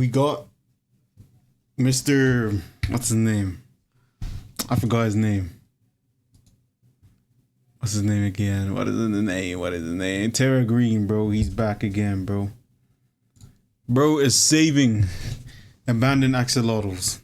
we got Mr. What's his name? I forgot his name. What's his name again? What is his name? TerraGreen, bro. He's back again, bro. Bro is saving abandoned axolotls.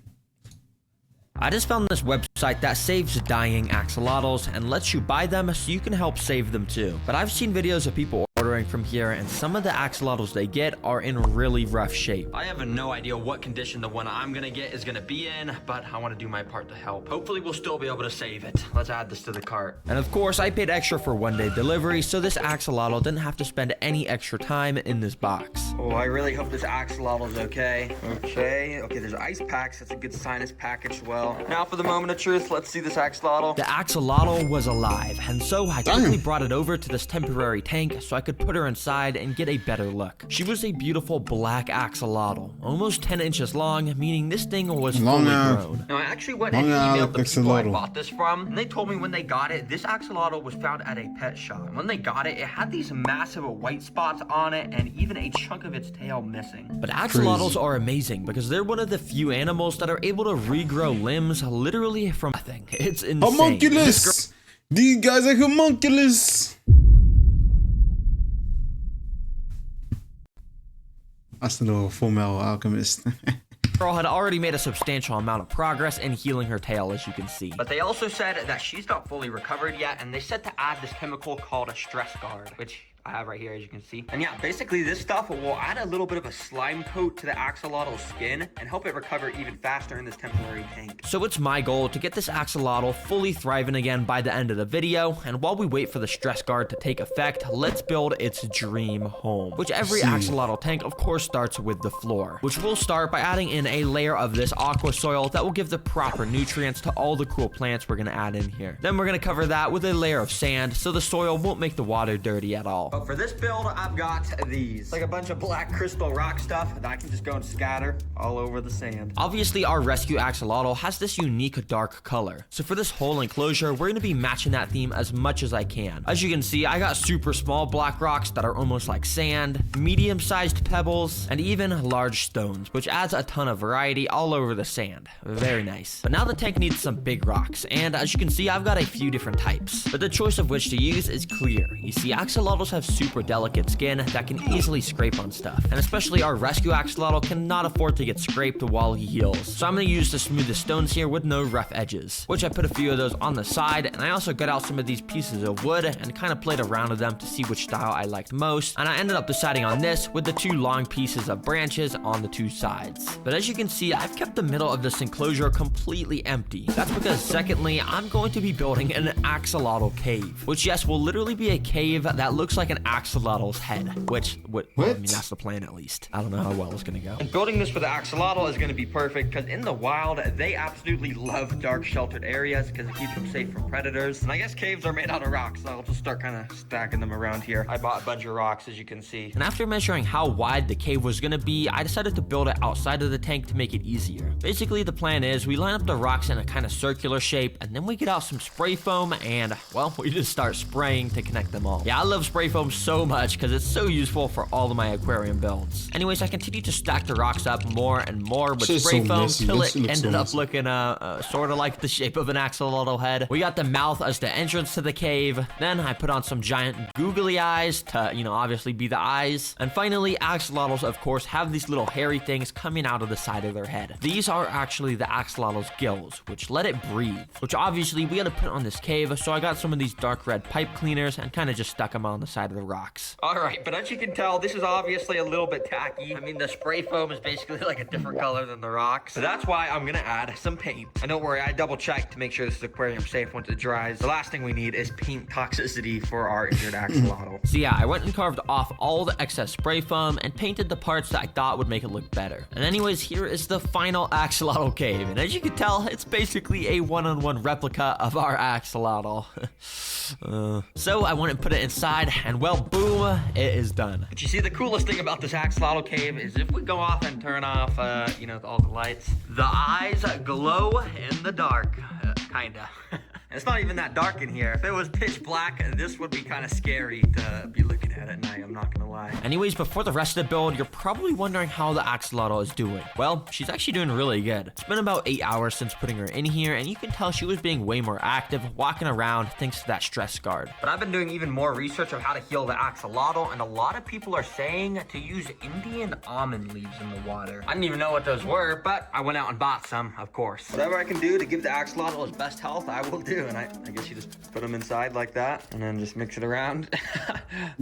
I just found this website that saves dying axolotls and lets you buy them so you can help save them too. But I've seen videos of people ordering from here, and some of the axolotls they get are in really rough shape. I have no idea what condition the one I'm gonna get is gonna be in, but I want to do my part to help. Hopefully we'll still be able to save it. Let's add this to the cart. And of course, I paid extra for one-day delivery, so this axolotl didn't have to spend any extra time in this box. Oh, I really hope this axolotl is okay. Okay, there's ice packs. That's a good sign. It's packaged well. Now for the moment of truth, let's see this axolotl. The axolotl was alive, and so I quickly brought it over to this temporary tank so I could put her inside and get a better look. She was a beautiful black axolotl, almost 10 inches long, meaning this thing was fully grown. Now I actually went and emailed the people I bought this from, and they told me when they got it, this axolotl was found at a pet shop. And when they got it, it had these massive white spots on it and even a chunk of its tail missing. But axolotls are amazing because they're one of the few animals that are able to regrow limbs literally from nothing. It's insane. Homunculus! These guys are homunculus! That's the little Full Metal Alchemist. Girl had already made a substantial amount of progress in healing her tail, as you can see. But they also said that she's not fully recovered yet, and they said to add this chemical called a stress guard, which I have right here, as you can see. And yeah, basically this stuff will add a little bit of a slime coat to the axolotl's skin and help it recover even faster in this temporary tank. So it's my goal to get this axolotl fully thriving again by the end of the video. And while we wait for the stress guard to take effect, let's build its dream home, which every axolotl tank of course starts with the floor, which we'll start by adding in a layer of this aqua soil that will give the proper nutrients to all the cool plants we're gonna add in here. Then we're gonna cover that with a layer of sand so the soil won't make the water dirty at all. But for this build, I've got these. Like a bunch of black crystal rock stuff that I can just go and scatter all over the sand. Obviously, our rescue axolotl has this unique dark color. So for this whole enclosure, we're gonna be matching that theme as much as I can. As you can see, I got super small black rocks that are almost like sand, medium-sized pebbles, and even large stones, which adds a ton of variety all over the sand. Very nice. But now the tank needs some big rocks, and as you can see, I've got a few different types. But the choice of which to use is clear. You see, axolotls have super delicate skin that can easily scrape on stuff, and especially our rescue axolotl cannot afford to get scraped while he heals. So I'm going to use the smoothest stones here with no rough edges, which I put a few of those on the side, and I also got out some of these pieces of wood and kind of played around with them to see which style I liked most, and I ended up deciding on this with the two long pieces of branches on the two sides. But as you can see, I've kept the middle of this enclosure completely empty. That's because secondly, I'm going to be building an axolotl cave, which yes, will literally be a cave that looks like an axolotl's head, which well, I mean, that's the plan at least. I don't know how well it's gonna go. And building this for the axolotl is gonna be perfect because in the wild, they absolutely love dark sheltered areas because it keeps them safe from predators. And I guess caves are made out of rocks, so I'll just start kind of stacking them around here. I bought a bunch of rocks, as you can see. And after measuring how wide the cave was gonna be, I decided to build it outside of the tank to make it easier. Basically, the plan is we line up the rocks in a kind of circular shape, and then we get out some spray foam and, well, we just start spraying to connect them all. Yeah, I love spray foam so much because it's so useful for all of my aquarium builds. Anyways, I continued to stack the rocks up more and more with spray foam till it ended up looking sort of like the shape of an axolotl head. We got the mouth as the entrance to the cave. Then I put on some giant googly eyes to, you know, obviously be the eyes. And finally, axolotls, of course, have these little hairy things coming out of the side of their head. These are actually the axolotl's gills, which let it breathe, which obviously we had to put on this cave, so I got some of these dark red pipe cleaners and kind of just stuck them on the side of the rocks. Alright, but as you can tell, this is obviously a little bit tacky. I mean, the spray foam is basically like a different color than the rocks. So that's why I'm gonna add some paint. And don't worry, I double checked to make sure this is aquarium safe once it dries. The last thing we need is paint toxicity for our injured axolotl. So yeah, I went and carved off all the excess spray foam and painted the parts that I thought would make it look better. And anyways, here is the final axolotl cave. And as you can tell, it's basically a one-on-one replica of our axolotl. So I went and put it inside, and well, boom, it is done. But you see, the coolest thing about this axolotl cave is if we go off and turn off, you know, all the lights, the eyes glow in the dark, kinda. It's not even that dark in here. If it was pitch black, this would be kind of scary to be looking at night, I'm not gonna lie. Anyways, before the rest of the build, you're probably wondering how the Axolotl is doing. Well, she's actually doing really good. It's been about 8 hours since putting her in here, and you can tell she was being way more active, walking around thanks to that stress guard. But I've been doing even more research of how to heal the Axolotl, and a lot of people are saying to use Indian almond leaves in the water. I didn't even know what those were, but I went out and bought some, of course. Whatever I can do to give the Axolotl his best health, I will do. And I guess you just put them inside like that, and then just mix it around.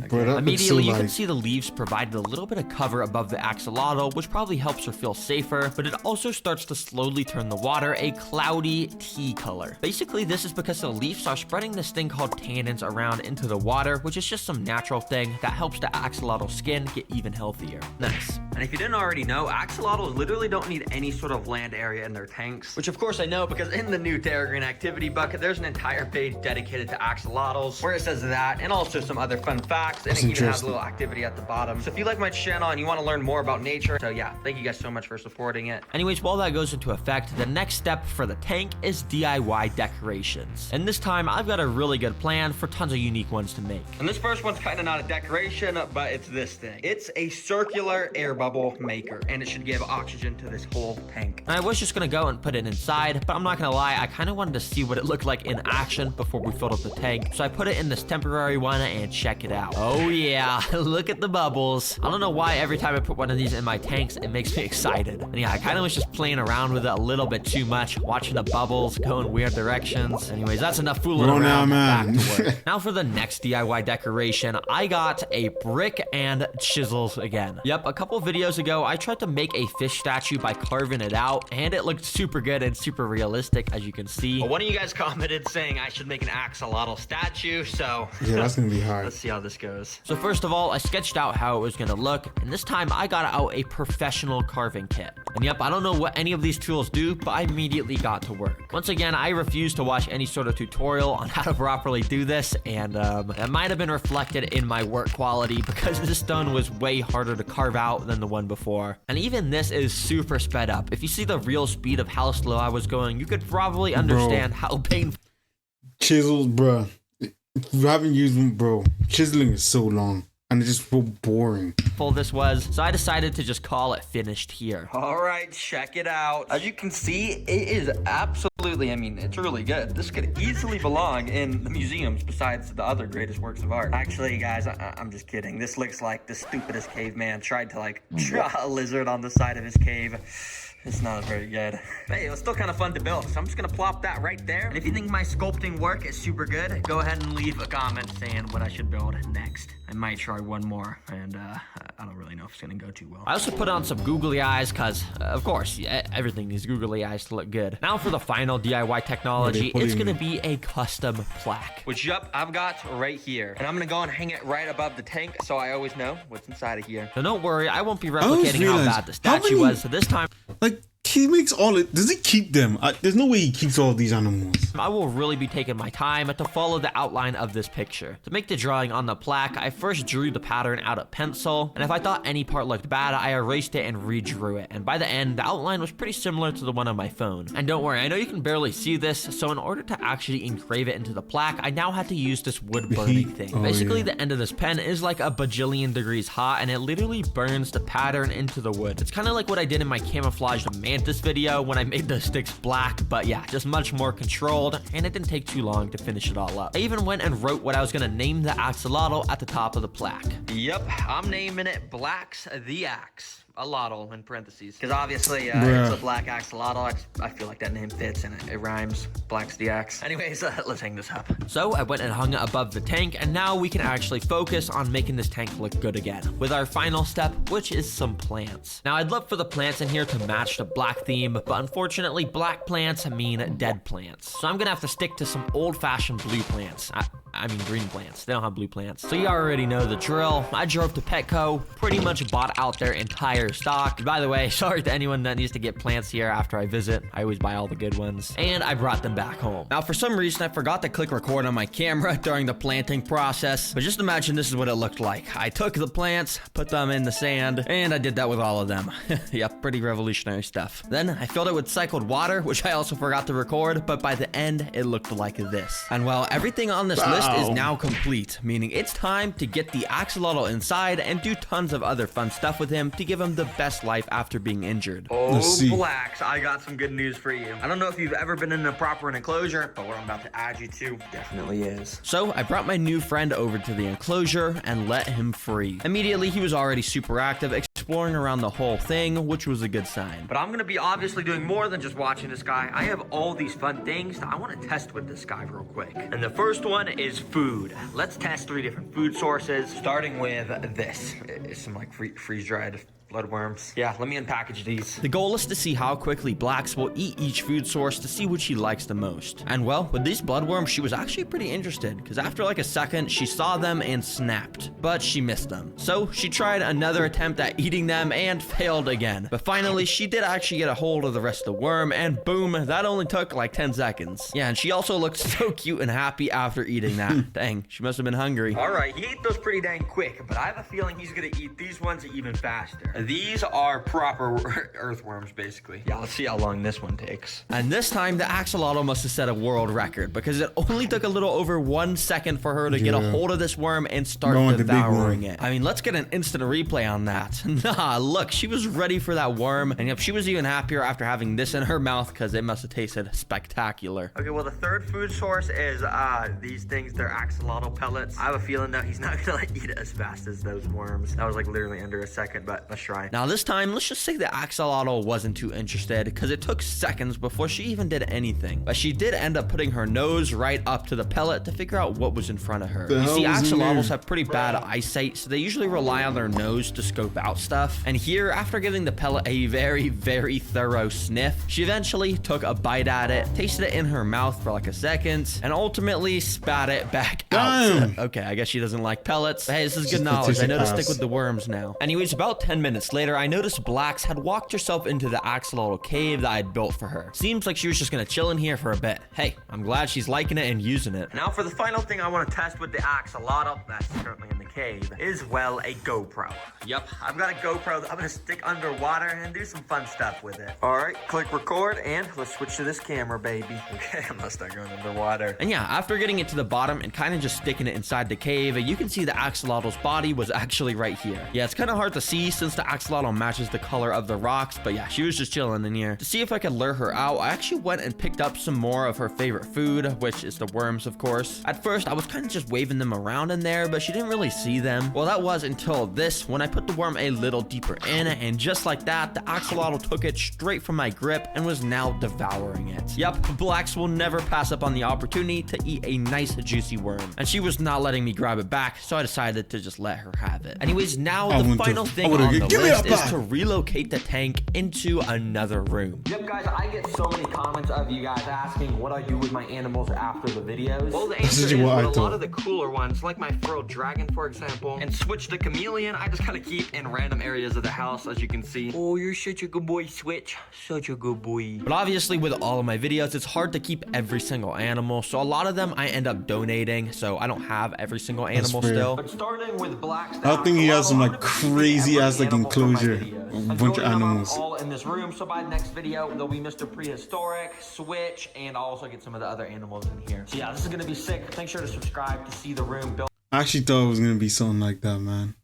Okay. Immediately, you can see the leaves provided a little bit of cover above the Axolotl, which probably helps her feel safer, but it also starts to slowly turn the water a cloudy tea color. Basically, this is because the leaves are spreading this thing called tannins around into the water, which is just some natural thing that helps the Axolotl skin get even healthier. Nice. And if you didn't already know, Axolotls literally don't need any sort of land area in their tanks, which of course I know because in the new TerraGreen activity bucket, there's an entire page dedicated to Axolotls where it says that, and also some other fun facts, and it even has a little activity at the bottom. So if you like my channel and you want to learn more about nature, so yeah, thank you guys so much for supporting it. Anyways, while that goes into effect, the next step for the tank is DIY decorations. And this time, I've got a really good plan for tons of unique ones to make. And this first one's kind of not a decoration, but it's this thing. It's a circular air bubble maker, and it should give oxygen to this whole tank. And I was just gonna go and put it inside, but I'm not gonna lie, I kind of wanted to see what it looked like in action before we filled up the tank. So I put it in this temporary one and check it out. Oh yeah, look at the bubbles. I don't know why every time I put one of these in my tanks, it makes me excited. And yeah, I kind of was just playing around with it a little bit too much, watching the bubbles go in weird directions. Anyways, that's enough fooling around. Back to work. Now for the next DIY decoration, I got a brick and chisels again. Yep, a couple videos ago, I tried to make a fish statue by carving it out, and it looked super good and super realistic, as you can see. But one of you guys commented saying I should make an axolotl statue, so yeah, that's gonna be hard. Let's see how this goes. So first of all, I sketched out how it was gonna look, and this time I got out a professional carving kit. And yep, I don't know what any of these tools do, but I immediately got to work. Once again, I refused to watch any sort of tutorial on how to properly do this, and that might have been reflected in my work quality because this stone was way harder to carve out than the one before. And even this is super sped up. If you see the real speed of how slow I was going, you could probably understand how painful. Chisels, bruh. If you haven't used them, bro, chiseling is so long. And it's just so boring. This was, so I decided to just call it finished here. All right, check it out. As you can see, it is absolutely, I mean, it's really good. This could easily belong in the museums besides the other greatest works of art. Actually, guys, I'm just kidding. This looks like the stupidest caveman tried to like draw a lizard on the side of his cave. It's not very good. Hey, it was still kind of fun to build, so I'm just gonna plop that right there. And if you think my sculpting work is super good, go ahead and leave a comment saying what I should build next. I might try one more, and I don't really know if it's gonna go too well. I also put on some googly eyes, cause of course, everything needs googly eyes to look good. Now for the final DIY technology, it's gonna be a custom plaque. Which, yup, I've got right here. And I'm gonna go and hang it right above the tank, so I always know what's inside of here. So don't worry, I won't be replicating how bad the statue was, so this time. Like, he makes all it. Does he keep them? There's no way he keeps all these animals. I will really be taking my time to follow the outline of this picture. To make the drawing on the plaque, I first drew the pattern out of pencil, and if I thought any part looked bad, I erased it and redrew it. And by the end, the outline was pretty similar to the one on my phone. And don't worry, I know you can barely see this, so in order to actually engrave it into the plaque, I now had to use this wood burning thing. Basically, the end of this pen is like a bajillion degrees hot, and it literally burns the pattern into the wood. It's kind of like what I did in my camouflaged mantis video when I made the sticks black, but yeah, just much more controlled, and it didn't take too long to finish it all up. I even went and wrote what I was gonna name the axolotl at the top of the plaque. Yep, I'm naming it Black's the Axe. A lotl in parentheses, because obviously it's a black axolotl. I feel like that name fits and it rhymes. Black's the axe. Anyways, let's hang this up. So I went and hung it above the tank, and now we can actually focus on making this tank look good again with our final step, which is some plants. Now I'd love for the plants in here to match the black theme, but unfortunately black plants mean dead plants, so I'm gonna have to stick to some old-fashioned blue plants. green plants. They don't have blue plants. So you already know the drill. I drove to Petco, pretty much bought out their entire stock. By the way, sorry to anyone that needs to get plants here after I visit. I always buy all the good ones. And I brought them back home. Now, for some reason, I forgot to click record on my camera during the planting process. But just imagine this is what it looked like. I took the plants, put them in the sand, and I did that with all of them. Yep, pretty revolutionary stuff. Then I filled it with cycled water, which I also forgot to record, but by the end, it looked like this. And well, everything on this list is now complete, meaning it's time to get the axolotl inside and do tons of other fun stuff with him to give him the best life after being injured. Oh, Blacks, I got some good news for you. I don't know if you've ever been in a proper enclosure, but what I'm about to add you to definitely is. So I brought my new friend over to the enclosure and let him free. Immediately, he was already super active, exploring around the whole thing, which was a good sign. But I'm gonna be obviously doing more than just watching this guy. I have all these fun things that I want to test with this guy real quick. And the first one is food. Let's test 3 different food sources, starting with this. It's some like freeze-dried bloodworms. Yeah, let me unpackage these. The goal is to see how quickly Blacks will eat each food source to see which he likes the most. And well, with these bloodworms, she was actually pretty interested, because after like a second, she saw them and snapped, but she missed them. So she tried another attempt at eating them and failed again. But finally, she did actually get a hold of the rest of the worm, and boom, that only took like 10 seconds. Yeah, and she also looked so cute and happy after eating that. Dang, she must have been hungry. All right, he ate those pretty dang quick, but I have a feeling he's gonna eat these ones even faster. These are proper earthworms, basically. Yeah, let's see how long this one takes. And this time, the axolotl must have set a world record, because it only took a little over 1 second for her to get a hold of this worm and start devouring it. I mean, let's get an instant replay on that. Nah, look, she was ready for that worm, and yep, she was even happier after having this in her mouth, because it must have tasted spectacular. Okay, well, the third food source is these things. They're axolotl pellets. I have a feeling that he's not gonna like eat it as fast as those worms. That was like literally under a second, but let's try. Now, this time, let's just say the axolotl wasn't too interested, because it took seconds before she even did anything. But she did end up putting her nose right up to the pellet to figure out what was in front of her. You see, axolotls have pretty bad eyesight, so they usually rely on their nose to scope out stuff. And here, after giving the pellet a very, very thorough sniff, she eventually took a bite at it, tasted it in her mouth for like a second, and ultimately spat it back out. Okay, I guess she doesn't like pellets. But hey, this is good knowledge. I know to stick with the worms now. Anyways, about 10 minutes later, I noticed Blacks had walked herself into the axolotl cave that I'd built for her. Seems like she was just gonna chill in here for a bit. Hey, I'm glad she's liking it and using it. Now for the final thing I want to test with the axolotl that's currently in the cave is, well, a GoPro. Yep, I've got a GoPro that I'm gonna stick underwater and do some fun stuff with it. All right, click record and let's switch to this camera, baby. Okay, I'm gonna start going underwater. And yeah, after getting it to the bottom and kind of just sticking it inside the cave, you can see the axolotl's body was actually right here. Yeah, it's kind of hard to see since the axolotl matches the color of the rocks, but yeah, she was just chilling in here. To see if I could lure her out, I actually went and picked up some more of her favorite food, which is the worms, of course. At first, I was kind of just waving them around in there, but she didn't really see them. Well, that was until this, when I put the worm a little deeper in, and just like that, the axolotl took it straight from my grip and was now devouring it. Yep, Blacks will never pass up on the opportunity to eat a nice juicy worm, and she was not letting me grab it back, so I decided to just let her have it. Anyways, now the final thing on the list is to relocate the tank into another room. Yep, guys, I get so many comments of you guys asking what I do with my animals after the videos. Well, the answer is with a lot of the cooler ones, like my frilled dragon, for example, and Switch the chameleon, I just kind of keep in random areas of the house, as you can see. Oh, you're such a good boy, Switch. Such a good boy. But obviously, with all of my videos, it's hard to keep every single animal, so a lot of them I end up donating, so I don't have every single animal still. But starting with Blacks, I think he has some like crazy ass like enclosure, a bunch of animals. All in this room, so by the next video, there'll be Mr. Prehistoric, Switch, and I'll also get some of the other animals in here. So yeah, this is gonna be sick. Make sure to subscribe to see the room built. I actually thought it was gonna be something like that, man.